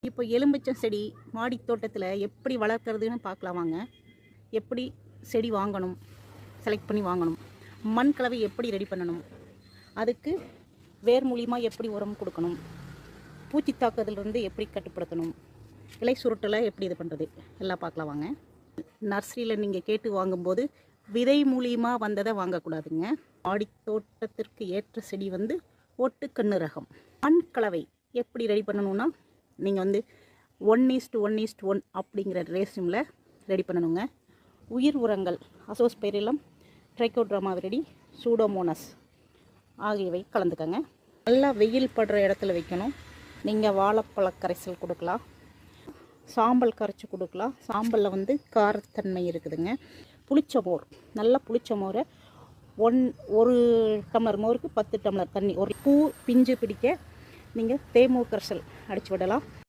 இப்போ எலும்பிச்சம் செடி மாடி தோட்டத்தில் எப்படி வளர்க்குறதுன்னு பார்க்கலாம் வாங்க. எப்படி செடி வாங்கணும், செலக்ட் பண்ணி வாங்கணும், மண் கலவை எப்படி ரெடி பண்ணணும், அதுக்கு வேர் மூலியமாக எப்படி உரம் கொடுக்கணும், பூச்சி தாக்குதலிருந்து எப்படி கட்டுப்படுத்தணும், இலை சுருட்டலை எப்படி இது பண்ணுறது எல்லாம் பார்க்கலாம் வாங்க. நர்சரியில் நீங்கள் கேட்டு வாங்கும்போது விதை மூலியமாக வந்ததை வாங்கக்கூடாதுங்க. மாடி தோட்டத்திற்கு ஏற்ற செடி ஒட்டுக்கண்ணு ரகம். மண் கலவை எப்படி ரெடி பண்ணணும்னா நீங்கள் 1:1:1 அப்படிங்கிற ரேஷியோவில் ரெடி பண்ணணுங்க. உயிர் உரங்கள் அசோஸ்பைரிலம், ட்ரைகோட்ராமா விரிடி, சூடோமோனஸ் ஆகியவை கலந்துக்கங்க. நல்லா வெயில் படுற இடத்துல வைக்கணும். நீங்கள் வாழைப்பழ கரைசல் கொடுக்கலாம், சாம்பல் கரைச்சி கொடுக்கலாம். சாம்பலில் காரத்தன்மை இருக்குதுங்க. புளிச்ச மோர், நல்லா புளிச்ச மோரை ஒரு டம்ளர் மோருக்கு 10 டம்ளர் தண்ணி. ஒரு பூ பிஞ்சு பிடிக்க நீங்கள் தேமூ கரைசல் அடித்து விடலாம்.